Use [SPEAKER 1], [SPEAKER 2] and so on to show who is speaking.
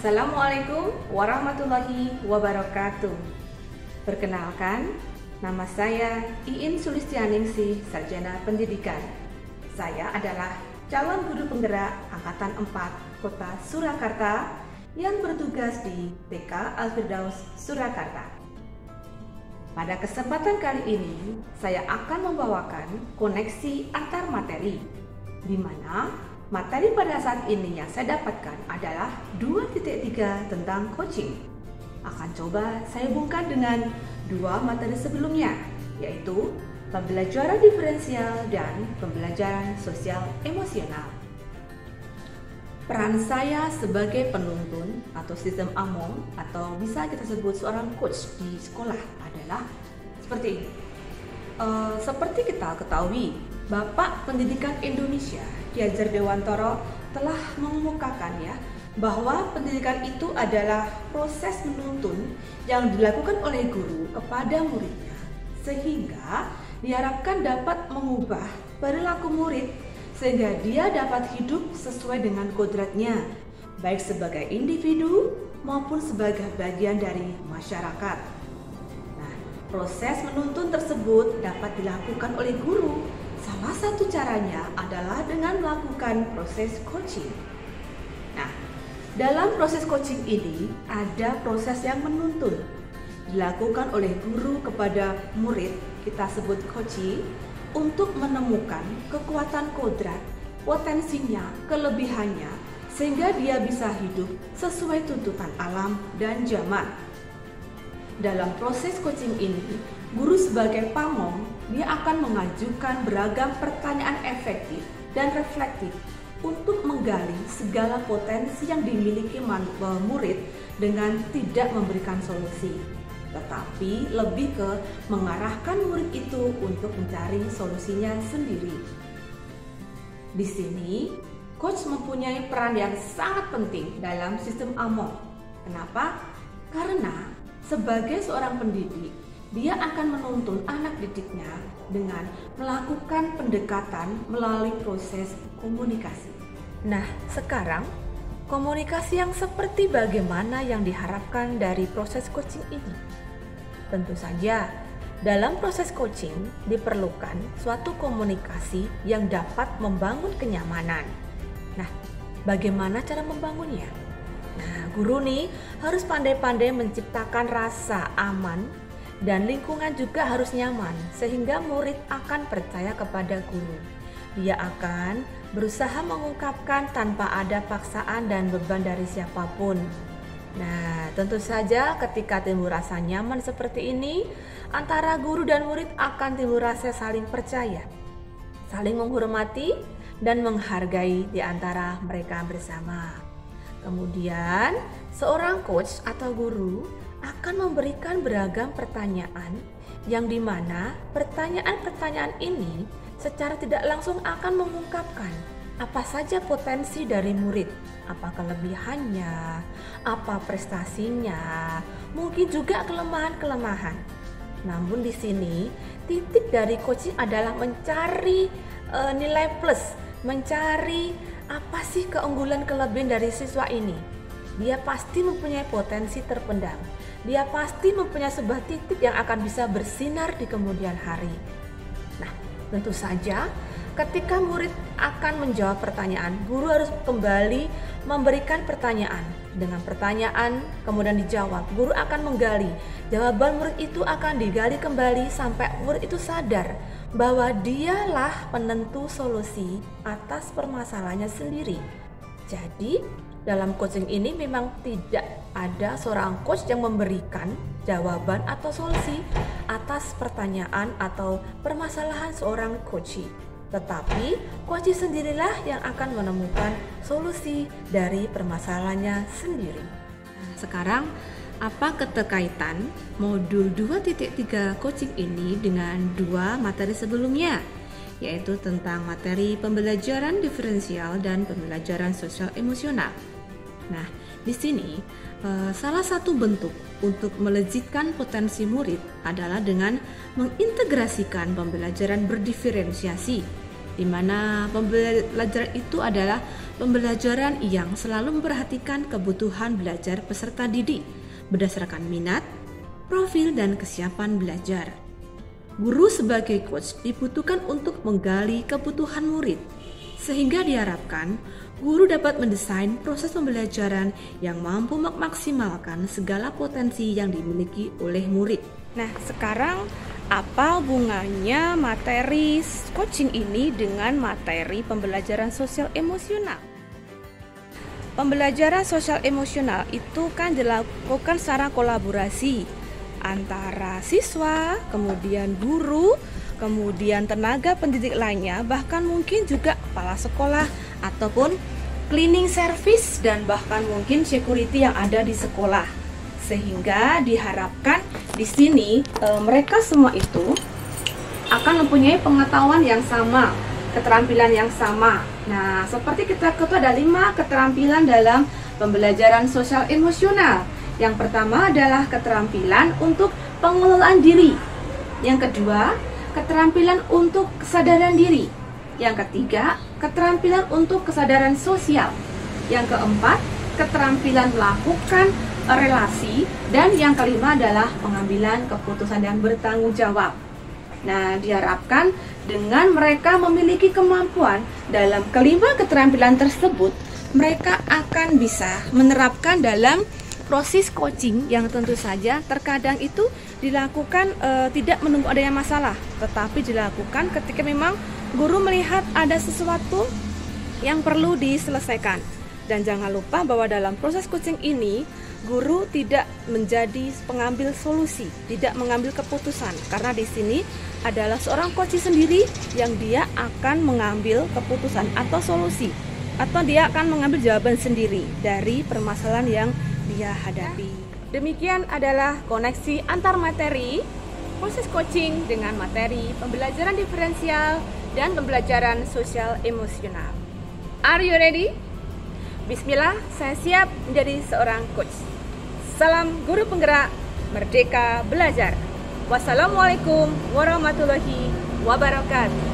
[SPEAKER 1] Assalamualaikum warahmatullahi wabarakatuh. Perkenalkan, nama saya Iin Sulistianingsih, Sarjana Pendidikan. Saya adalah calon guru penggerak Angkatan 4 Kota Surakarta yang bertugas di TK Al-Firdaus Surakarta. Pada kesempatan kali ini, saya akan membawakan koneksi antar materi, di mana materi pada saat ini yang saya dapatkan adalah 2.3 tentang coaching. Akan coba saya hubungkan dengan dua materi sebelumnya, yaitu pembelajaran diferensial dan pembelajaran sosial emosional. Peran saya sebagai penuntun atau sistem AMOM atau bisa kita sebut seorang coach di sekolah adalah seperti ini. Seperti kita ketahui, Bapak Pendidikan Indonesia Ki Hajar Dewantara telah mengemukakan bahwa pendidikan itu adalah proses menuntun yang dilakukan oleh guru kepada muridnya, sehingga diharapkan dapat mengubah perilaku murid sehingga dia dapat hidup sesuai dengan kodratnya, baik sebagai individu maupun sebagai bagian dari masyarakat. Nah, proses menuntun tersebut dapat dilakukan oleh guru. Salah satu caranya adalah dengan melakukan proses coaching. Nah, dalam proses coaching ini ada proses yang menuntun, dilakukan oleh guru kepada murid, kita sebut coaching, untuk menemukan kekuatan kodrat, potensinya, kelebihannya, sehingga dia bisa hidup sesuai tuntutan alam dan zaman. Dalam proses coaching ini, guru sebagai pamong, dia akan mengajukan beragam pertanyaan efektif dan reflektif untuk menggali segala potensi yang dimiliki murid dengan tidak memberikan solusi, tetapi lebih ke mengarahkan murid itu untuk mencari solusinya sendiri. Di sini, coach mempunyai peran yang sangat penting dalam sistem AMOM. Kenapa? Karena sebagai seorang pendidik, dia akan menuntun anak didiknya dengan melakukan pendekatan melalui proses komunikasi. Nah, sekarang komunikasi yang seperti bagaimana yang diharapkan dari proses coaching ini? Tentu saja, dalam proses coaching diperlukan suatu komunikasi yang dapat membangun kenyamanan. Nah, bagaimana cara membangunnya? Nah, guru nih harus pandai-pandai menciptakan rasa aman dan lingkungan juga harus nyaman sehingga murid akan percaya kepada guru. Dia akan berusaha mengungkapkan tanpa ada paksaan dan beban dari siapapun. Nah, tentu saja ketika timbul rasa nyaman seperti ini, antara guru dan murid akan timbul rasa saling percaya, saling menghormati dan menghargai di antara mereka bersama. Kemudian, seorang coach atau guru akan memberikan beragam pertanyaan yang dimana pertanyaan-pertanyaan ini secara tidak langsung akan mengungkapkan apa saja potensi dari murid, apa kelebihannya, apa prestasinya, mungkin juga kelemahan-kelemahan. Namun di sini titik dari coaching adalah mencari nilai plus, mencari apa sih keunggulan kelebihan dari siswa ini. Dia pasti mempunyai potensi terpendam. Dia pasti mempunyai sebuah titik yang akan bisa bersinar di kemudian hari. Nah, tentu saja ketika murid akan menjawab pertanyaan, guru harus kembali memberikan pertanyaan. Dengan pertanyaan kemudian dijawab, guru akan menggali. Jawaban murid itu akan digali kembali sampai murid itu sadar bahwa dialah penentu solusi atas permasalahannya sendiri. Jadi, dalam coaching ini memang tidak ada seorang coach yang memberikan jawaban atau solusi atas pertanyaan atau permasalahan seorang coachee. Tetapi, coachee sendirilah yang akan menemukan solusi dari permasalahannya sendiri. Nah, sekarang, apa keterkaitan modul 2.3 coaching ini dengan dua materi sebelumnya, yaitu tentang materi pembelajaran diferensial dan pembelajaran sosial emosional. Nah, di sini salah satu bentuk untuk melejitkan potensi murid adalah dengan mengintegrasikan pembelajaran berdiferensiasi di mana pembelajaran itu adalah pembelajaran yang selalu memperhatikan kebutuhan belajar peserta didik berdasarkan minat, profil, dan kesiapan belajar. Guru sebagai coach dibutuhkan untuk menggali kebutuhan murid, sehingga diharapkan guru dapat mendesain proses pembelajaran yang mampu memaksimalkan segala potensi yang dimiliki oleh murid. Nah, sekarang apa hubungannya materi coaching ini dengan materi pembelajaran sosial emosional? Pembelajaran sosial emosional itu kan dilakukan secara kolaborasi antara siswa, kemudian guru, kemudian tenaga pendidik lainnya, bahkan mungkin juga kepala sekolah ataupun cleaning service dan bahkan mungkin security yang ada di sekolah. Sehingga diharapkan di sini mereka semua itu akan mempunyai pengetahuan yang sama, keterampilan yang sama. Nah, seperti kita ketahui ada 5 keterampilan dalam pembelajaran sosial emosional. Yang pertama adalah keterampilan untuk pengelolaan diri. Yang kedua, keterampilan untuk kesadaran diri. Yang ketiga, keterampilan untuk kesadaran sosial. Yang keempat, keterampilan melakukan relasi. Dan yang kelima adalah pengambilan keputusan yang bertanggung jawab. Nah, diharapkan dengan mereka memiliki kemampuan dalam kelima keterampilan tersebut, mereka akan bisa menerapkan dalam proses coaching yang tentu saja terkadang itu dilakukan tidak menunggu adanya masalah, tetapi dilakukan ketika memang guru melihat ada sesuatu yang perlu diselesaikan. Dan jangan lupa bahwa dalam proses coaching ini guru tidak menjadi pengambil solusi, tidak mengambil keputusan, karena di sini adalah seorang coach sendiri yang dia akan mengambil keputusan atau solusi, atau dia akan mengambil jawaban sendiri dari permasalahan yang dia hadapi. Demikian adalah koneksi antar materi proses coaching dengan materi pembelajaran diferensial dan pembelajaran sosial emosional. Are you ready? Bismillah, saya siap menjadi seorang coach. Salam guru penggerak, merdeka belajar. Wassalamualaikum warahmatullahi wabarakatuh.